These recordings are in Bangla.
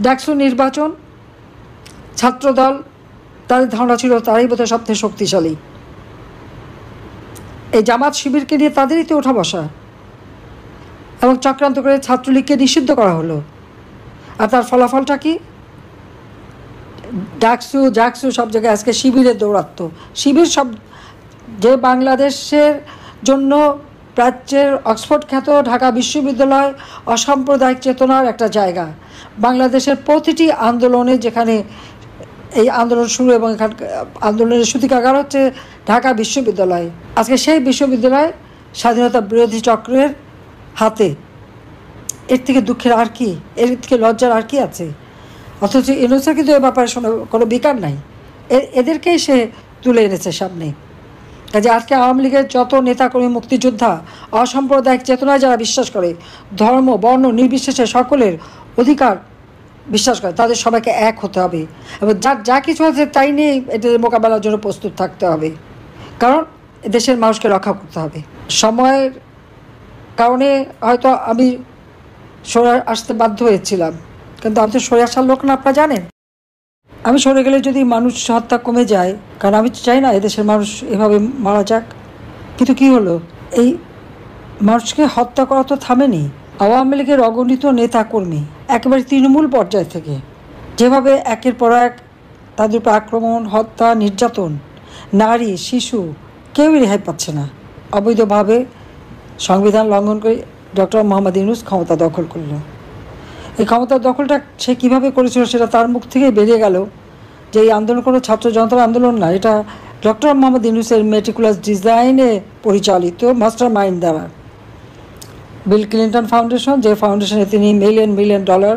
ডাকসু নির্বাচন, ছাত্রদল, তাদের ধারণা ছিল তারাই বোধহয় সবথেকে শক্তিশালী। এই জামাত শিবিরকে নিয়ে তাদেরই তো ওঠা বসা, এবং চক্রান্ত করে ছাত্রলীগকে নিষিদ্ধ করা হলো। আর তার ফলাফলটা কি? জাকসু সব জায়গায় আজকে শিবিরের দৌরাত্ম। শিবির সব, যে বাংলাদেশের জন্য প্রাচ্যের অক্সফোর্ড খ্যাত ঢাকা বিশ্ববিদ্যালয় অসাম্প্রদায়িক চেতনার একটা জায়গা। বাংলাদেশের প্রতিটি আন্দোলনে, যেখানে এই আন্দোলন শুরু এবং এখানকার আন্দোলনের সূতিকাগার হচ্ছে ঢাকা বিশ্ববিদ্যালয়, আজকে সেই বিশ্ববিদ্যালয় স্বাধীনতা বিরোধী চক্রের হাতে। এর থেকে দুঃখের আর কি, এর থেকে লজ্জার আর কি আছে? অথচ ইউনূসের কিন্তু এ ব্যাপারে কোনো বিকার নাই। এদেরকেই সে তুলে এনেছে সামনে। কাজে আজকে আওয়ামী লীগের যত নেতাকর্মী, মুক্তিযোদ্ধা, অসাম্প্রদায়িক চেতনায় যারা বিশ্বাস করে, ধর্ম বর্ণ নির্বিশেষে সকলের অধিকার বিশ্বাস করে, তাদের সবাইকে এক হতে হবে এবং যা কিছু আছে তাই নিয়ে এদের মোকাবেলার জন্য প্রস্তুত থাকতে হবে। কারণ দেশের মানুষকে রক্ষা করতে হবে। সময়ের কারণে হয়তো আমি সরে আসতে বাধ্য হয়েছিলাম, কিন্তু আমি তো সরে আসার লোক না, আপনারা জানেন। আমি সরে গেলে যদি মানুষ হত্যা কমে যায়, কারণ আমি চাই না এদেশের মানুষ এভাবে মারা যাক। কিন্তু কি হলো, এই মানুষকে হত্যা করা তো থামেনি। আওয়ামী লীগের অগণিত নেতা কর্মী একেবারে তৃণমূল পর্যায় থেকে যেভাবে একের পর এক তাদের উপর আক্রমণ, হত্যা, নির্যাতন, নারী শিশু কেউই রেহাই পাচ্ছে না। অবৈধভাবে সংবিধান লঙ্ঘন করে ডক্টর মোহাম্মদ ইউনূস ক্ষমতা দখল করল। এই ক্ষমতার দখলটা সে কীভাবে করেছিল সেটা তার মুখ থেকেই বেরিয়ে গেল যে এই আন্দোলন কোনো ছাত্র জনতার আন্দোলন না, এটা ডক্টর মোহাম্মদ ইউনূসের মেটিকুলাস ডিজাইনে পরিচালিত মাস্টার মাইন্ড দ্বারা। বিল ক্লিন্টন ফাউন্ডেশন, যে ফাউন্ডেশনে তিনি মিলিয়ন মিলিয়ন ডলার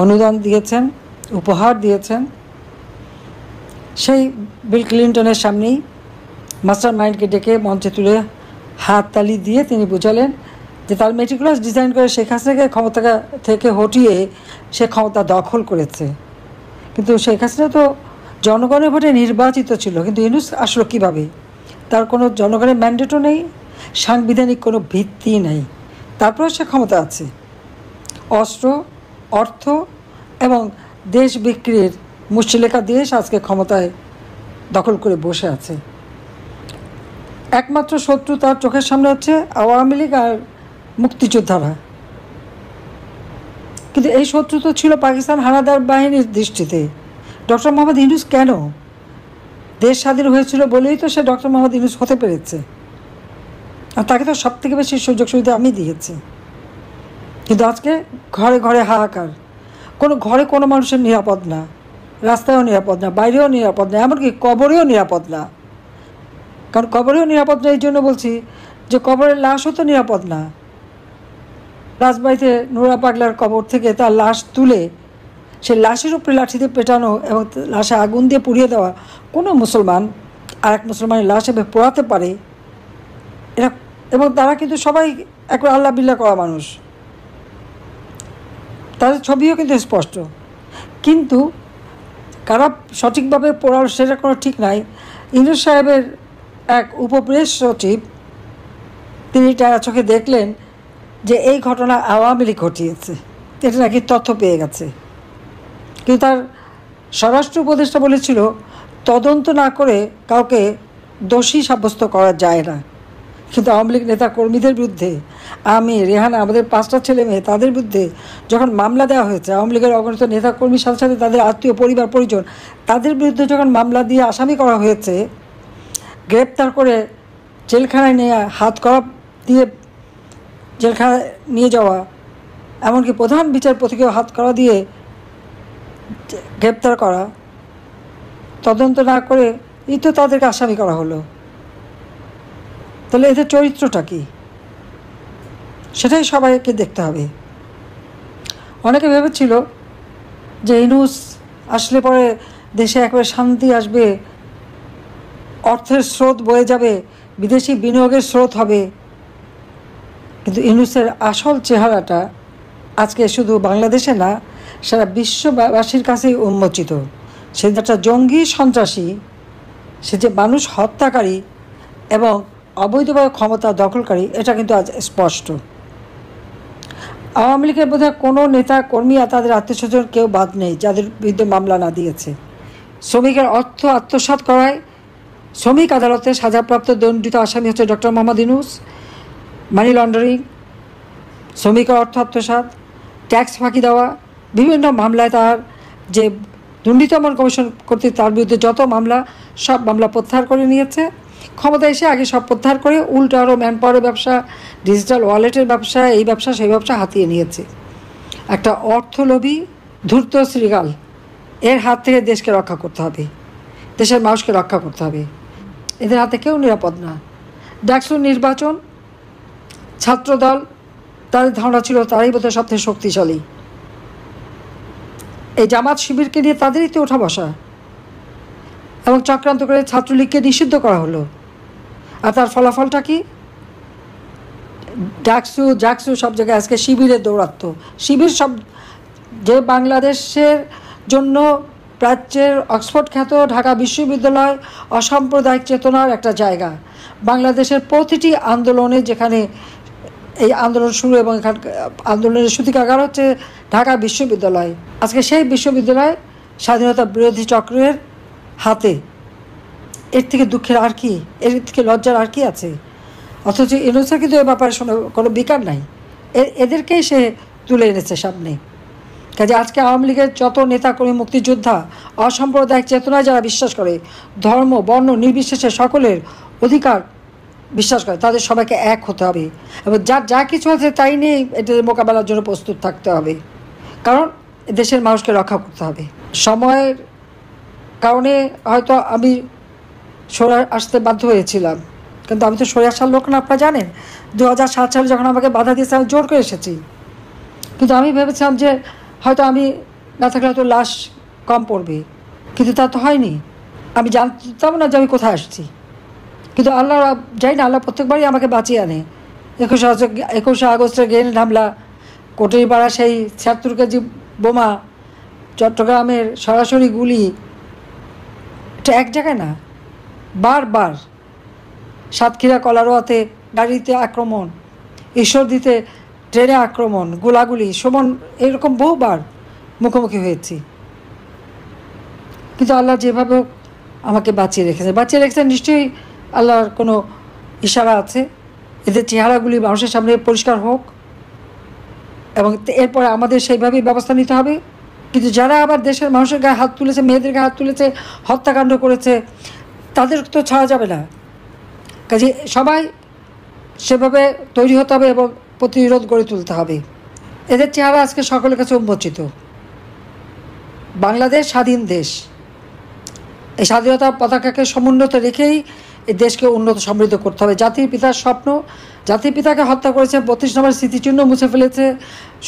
অনুদান দিয়েছেন, উপহার দিয়েছেন, সেই বিল ক্লিন্টনের সামনেই মাস্টার মাইন্ডকে ডেকে মঞ্চে তুলে হাততালি দিয়ে তিনি বুঝালেন যে তার মেটিকুলাস ডিজাইন করে শেখ হাসিনাকে ক্ষমতা থেকে হটিয়ে সে ক্ষমতা দখল করেছে। কিন্তু শেখ হাসিনা তো জনগণের ভোটে নির্বাচিত ছিল, কিন্তু ইউনূস আসলো কীভাবে? তার কোনো জনগণের ম্যান্ডেটও নেই, সাংবিধানিক কোনো ভিত্তি নেই, তারপরে সে ক্ষমতা আছে। অস্ত্র, অর্থ এবং দেশ বিক্রির মুষ্টিলেখা দেশ আজকে ক্ষমতায় দখল করে বসে আছে। একমাত্র শত্রু তার চোখের সামনে হচ্ছে আওয়ামী লীগ আর মুক্তিযোদ্ধারা। কিন্তু এই শত্রু তো ছিল পাকিস্তান হানাদার বাহিনীর দৃষ্টিতে। ডক্টর মোহাম্মদ ইউনূস কেন? দেশ স্বাধীন হয়েছিল বলেই তো সে ডক্টর মোহাম্মদ ইউনূস হতে পেরেছে, আর তাকে তো সব থেকে বেশি সুযোগ সুবিধা আমি দিয়েছি। কিন্তু আজকে ঘরে ঘরে হাহাকার, কোনো ঘরে কোনো মানুষের নিরাপদ না, রাস্তায়ও নিরাপদ না, বাইরেও নিরাপদ না, এমনকি কবরেও নিরাপদ না। কারণ কবরেও নিরাপদ না এই জন্য বলছি যে কবরের লাশও তো নিরাপদ না। রাজবাড়িতে নোরা পাগলার কবর থেকে তার লাশ তুলে সে লাশের উপরে লাঠিতে পেটানো এবং লাশে আগুন দিয়ে পুড়িয়ে দেওয়া, কোনো মুসলমান আর এক মুসলমানের লাশ এভাবে পোড়াতে পারে? এরা, এবং তারা কিন্তু সবাই একবার আল্লাহ বিল্লাহ করা মানুষ, তাদের ছবিও কিন্তু স্পষ্ট। কিন্তু কারা সঠিকভাবে পড়ার সেটা কোনো ঠিক নাই। ইউনূস সাহেবের এক উপপ্রেস সচিব তিনি তারা চোখে দেখলেন যে এই ঘটনা আওয়ামী লীগ ঘটিয়েছে, এটা নাকি তথ্য পেয়ে গেছে। কিন্তু তার স্বরাষ্ট্র উপদেষ্টা বলেছিল তদন্ত না করে কাউকে দোষী সাব্যস্ত করা যায় না। কিন্তু আওয়ামী লীগ নেতা কর্মীদের বিরুদ্ধে, আমি, রেহানা, আমাদের 5টা ছেলে মেয়ে, তাদের বিরুদ্ধে যখন মামলা দেওয়া হয়েছে, আওয়ামী লীগের অগণিত নেতা কর্মীর সাথে সাথে তাদের আত্মীয় পরিবার পরিজন, তাদের বিরুদ্ধে যখন মামলা দিয়ে আসামি করা হয়েছে, গ্রেপ্তার করে জেলখানায় নিয়ে হাত করা দিয়ে জেলখানায় নিয়ে যাওয়া, এমনকি প্রধান বিচারপতিকেও হাত করা দিয়ে গ্রেপ্তার করা, তদন্ত না করে এই তো তাদেরকে আসামি করা হলো। তাহলে এদের চরিত্রটা কি, সেটাই সবাইকে দেখতে হবে। অনেকে ভেবেছিল যে ইউনূস আসলে পরে দেশে একবারে শান্তি আসবে, অর্থের স্রোত বয়ে যাবে, বিদেশি বিনিয়োগের স্রোত হবে। কিন্তু ইউনূসের আসল চেহারাটা আজকে শুধু বাংলাদেশে না, সারা বিশ্ববাসীর কাছেই উন্মোচিত। সে একটা জঙ্গি সন্ত্রাসী, সে যে মানুষ হত্যাকারী এবং অবৈধভাবে ক্ষমতা দখলকারী, এটা কিন্তু আজ স্পষ্ট। আওয়ামী লীগের বোধহয় কোনো নেতা কর্মী আর তাদের আত্মীয়স্বজন কেউ বাদ নেই যাদের বিরুদ্ধে মামলা না দিয়েছে। শ্রমিকের অর্থ আত্মসাৎ করায় শ্রমিক আদালতে সাজাপ্রাপ্ত দণ্ডিত আসামি হচ্ছে doctor Mohammad Yunus. Money laundering, শ্রমিকের অর্থ আত্মসাৎ, ট্যাক্স ফাঁকি দেওয়া, বিভিন্ন মামলায় তার যে দুর্নীতি দমন কমিশন কর্তৃক তার বিরুদ্ধে যত মামলা, সব মামলা প্রত্যাহার করে নিয়েছে। ক্ষমতা এসে আগে সব প্রত্যাহার করে উল্টো আরও ম্যান পাওয়ারের ব্যবসা, ডিজিটাল ওয়ালেটের ব্যবসা, এই ব্যবসা সেই ব্যবসা হাতিয়ে নিয়েছে। একটা অর্থলোভী ধূর্ত শ্রীগাল, এর হাত থেকে দেশকে রক্ষা করতে হবে, দেশের মানুষকে রক্ষা করতে হবে। এদের হাতে কেউ নিরাপদ না। ডাকসু নির্বাচন, ছাত্রদল, তাদের ধারণা ছিল তারাই বোধহয় সবথেকে শক্তিশালী। এই জামাত শিবিরকে নিয়ে তাদেরই তো ওঠা বসা, এবং চক্রান্ত করে ছাত্রলীগকে নিষিদ্ধ করা হলো। আর তার ফলাফলটা কি? জাকসু সব জায়গায় আজকে শিবিরের দৌরাত্ম্য। শিবির সব যে বাংলাদেশের জন্য প্রাচ্যের অক্সফোর্ড খ্যাত ঢাকা বিশ্ববিদ্যালয় অসাম্প্রদায়িক চেতনার একটা জায়গা। বাংলাদেশের প্রতিটি আন্দোলনে, যেখানে এই আন্দোলন শুরু এবং এখান আন্দোলনের সূতিকাগার হচ্ছে ঢাকা বিশ্ববিদ্যালয়, আজকে সেই বিশ্ববিদ্যালয় স্বাধীনতা বিরোধী চক্রের হাতে। এর থেকে দুঃখের আর কি, এর থেকে লজ্জার আর কি আছে? অথচ ইউনূসের কিন্তু এ ব্যাপারে কোনো বিকার নাই। এদেরকেই সে তুলে এনেছে সামনে। কাজে আজকে আওয়ামী লীগের যত নেতাকর্মী, মুক্তিযোদ্ধা, অসাম্প্রদায়িক চেতনায় যারা বিশ্বাস করে, ধর্ম বর্ণ নির্বিশেষে সকলের অধিকার বিশ্বাস করে, তাদের সবাইকে এক হতে হবে এবং যার যা কিছু আছে তাই নিয়ে এটাদের মোকাবেলার জন্য প্রস্তুত থাকতে হবে। কারণ দেশের মানুষকে রক্ষা করতে হবে। সময়ের কারণে হয়তো আমি সরে আসতে বাধ্য হয়েছিলাম, কিন্তু আমি তো সরে আসার লোক না। আপনারা জানেন 2007 সালে যখন আমাকে বাধা দিয়েছে আমি জোর করে এসেছি। কিন্তু আমি ভেবেছিলাম যে হয়তো আমি না থাকলে হয়তো লাশ কম পড়বে, কিন্তু তা তো হয়নি। আমি জানতাম না যে আমি কোথায় আসছি, কিন্তু আল্লাহ যাই না, আল্লাহ প্রত্যেকবারই আমাকে বাঁচিয়ে আনে। 21শে আগস্টের গ্রেনেড হামলা, কোটালীপাড়া সেই 76 কেজি বোমা, চট্টগ্রামের সরাসরি গুলি, এটা এক জায়গায় না, বারবার। সাতক্ষীরা কলারোয়াতে গাড়িতে আক্রমণ, ঈশ্বরদীতে ট্রেনে আক্রমণ, গোলাগুলি, সুমন, এরকম বহুবার মুখোমুখি হয়েছি। কিন্তু আল্লাহ যেভাবে আমাকে বাঁচিয়ে রেখেছেন নিশ্চয়ই আল্লাহর কোনো ইশারা আছে। এদের চেহারাগুলি মানুষের সামনে পরিষ্কার হোক এবং এরপরে আমাদের সেইভাবেই ব্যবস্থা নিতে হবে। কিন্তু যারা আবার দেশের মানুষের গায়ে হাত তুলেছে, মেয়েদের গায়ে হাত তুলেছে, হত্যাকাণ্ড করেছে, তাদের তো ছাড়া যাবে না। কাজে সবাই সেভাবে তৈরি হতে হবে এবং প্রতিরোধ গড়ে তুলতে হবে। এদের চেহারা আজকে সকলের কাছে উন্মোচিত। বাংলাদেশ স্বাধীন দেশ, এই স্বাধীনতার পতাকাকে সমুন্নত রেখেই এই দেশকে উন্নত সমৃদ্ধ করতে হবে। জাতির পিতার স্বপ্ন, জাতির পিতাকে হত্যা করেছে, 32 নম্বর স্মৃতিচিহ্ন মুছে ফেলেছে,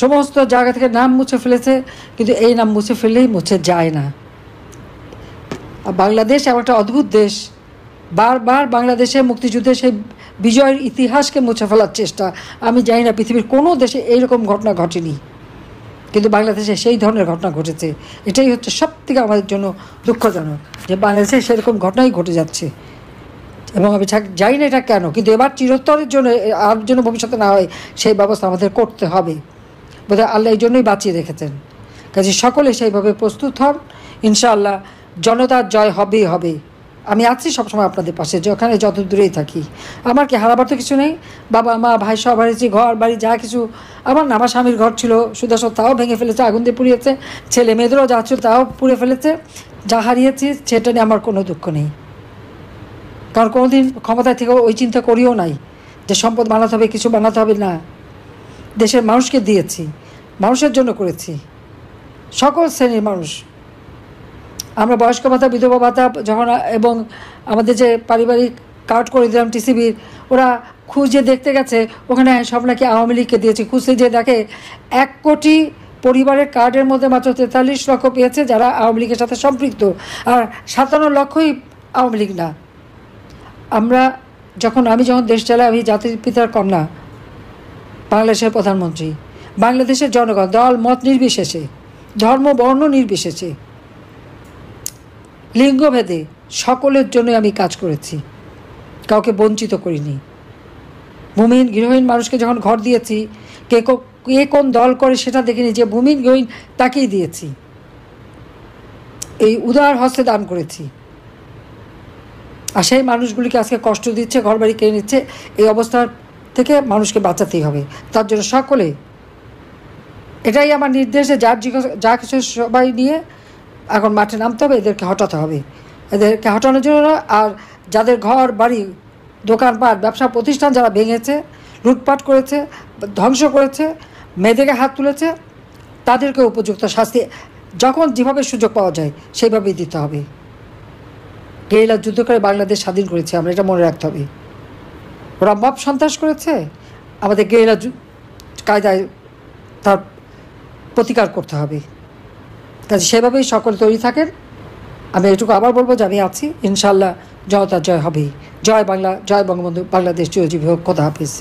সমস্ত জায়গা থেকে নাম মুছে ফেলেছে, কিন্তু এই নাম মুছে ফেললেই মুছে যায় না। আর বাংলাদেশ এমন একটা অদ্ভুত দেশ, বারবার বাংলাদেশের মুক্তিযুদ্ধের সেই বিজয়ের ইতিহাসকে মুছে ফেলার চেষ্টা। আমি জানি না পৃথিবীর কোনো দেশে এইরকম ঘটনা ঘটেনি, কিন্তু বাংলাদেশে সেই ধরনের ঘটনা ঘটেছে। এটাই হচ্ছে সবথেকে আমাদের জন্য দুঃখজনক যে বাংলাদেশে সেরকম ঘটনাই ঘটে যাচ্ছে। এবং আমি জানি না এটা কেন, কিন্তু এবার চিরস্তরের জন্য আর জন্য ভবিষ্যতে না হয় সেই ব্যবস্থা আমাদের করতে হবে। বোধহয় আল্লাহ এই জন্যই বাঁচিয়ে রেখেছেন। কাজে সকলে সেইভাবে প্রস্তুত হন। ইনশাআল্লাহ জনতার জয় হবেই হবে। আমি আছি সবসময় আপনাদের পাশে, যেখানে যত দূরেই থাকি। আমার কি হারাবার তো কিছু নেই। বাবা মা ভাই সব হারিয়েছি, ঘর বাড়ি যা কিছু আমার না। আমার স্বামীর ঘর ছিল সুদর্শন, তাও ভেঙে ফেলেছে, আগুন দিয়ে পুড়িয়েছে। ছেলে মেয়েদেরও যা ছিল তাও পুড়ে ফেলেছে। যা হারিয়েছি সেটা নিয়ে আমার কোনো দুঃখ নেই, কারণ কোনোদিন ক্ষমতায় থেকে ওই চিন্তা করিও নাই যে সম্পদ বানাতে হবে, কিছু বানাতে হবে না। দেশের মানুষকে দিয়েছি, মানুষের জন্য করেছি, সকল শ্রেণীর মানুষ। আমরা বয়স্ক ভাতা, বিধবা ভাতা যখন এবং আমাদের যে পারিবারিক কার্ড করে দিলাম টিসিবির, ওরা খুঁজে দেখতে গেছে ওখানে সব নাকি আওয়ামী লীগকে দিয়েছে। খুঁজতে যে দেখে 1 কোটি পরিবারের কার্ডের মধ্যে মাত্র 43 লক্ষ পেয়েছে যারা আওয়ামী লীগের সাথে সম্পৃক্ত, আর 57 লক্ষই আওয়ামী লীগ না। আমি যখন দেশ চালাই, আমি জাতির পিতার কন্যা, বাংলাদেশের প্রধানমন্ত্রী, বাংলাদেশের জনগণ দল মত নির্বিশেষে, ধর্ম বর্ণ নির্বিশেষে, লিঙ্গভেদে সকলের জন্য আমি কাজ করেছি, কাউকে বঞ্চিত করিনি। ভূমিহীন গৃহহীন মানুষকে যখন ঘর দিয়েছি, কে কোন দল করে সেটা দেখিনি, যে ভূমিহীন তাকেই দিয়েছি, এই উদার হস্তে দান করেছি। আর সেই মানুষগুলিকে আজকে কষ্ট দিচ্ছে, ঘরবাড়ি কেড়ে নিচ্ছে। এই অবস্থার থেকে মানুষকে বাঁচাতেই হবে। তার জন্য সকলে, এটাই আমার নির্দেশে, যা কিছু সবাই নিয়ে এখন মাঠে নামতে হবে, এদেরকে হটাতে হবে। এদেরকে হটানোর জন্য, আর যাদের ঘর বাড়ি দোকানপাট ব্যবসা প্রতিষ্ঠান যারা ভেঙেছে, লুটপাট করেছে, ধ্বংস করেছে, মেয়েদেরকে হাত তুলেছে, তাদেরকে উপযুক্ত শাস্তি যখন যেভাবে সুযোগ পাওয়া যায় সেইভাবেই দিতে হবে। গেরিলা যুদ্ধ করে বাংলাদেশ স্বাধীন করেছে, আমরা এটা মনে রাখতে হবে। ওরা মব সন্ত্রাস করেছে, আমাদের গেরিলা কায়দায় তার প্রতিকার করতে হবে। কাজে সেভাবেই সকলে তৈরি থাকেন। আমি এটুকু আবার বলবো যে আমি আছি, ইনশাল্লাহ জনতার জয় হবেই। জয় বাংলা, জয় বঙ্গবন্ধু, বাংলাদেশ চিরজীবী হোক। খোদা হাফিজ।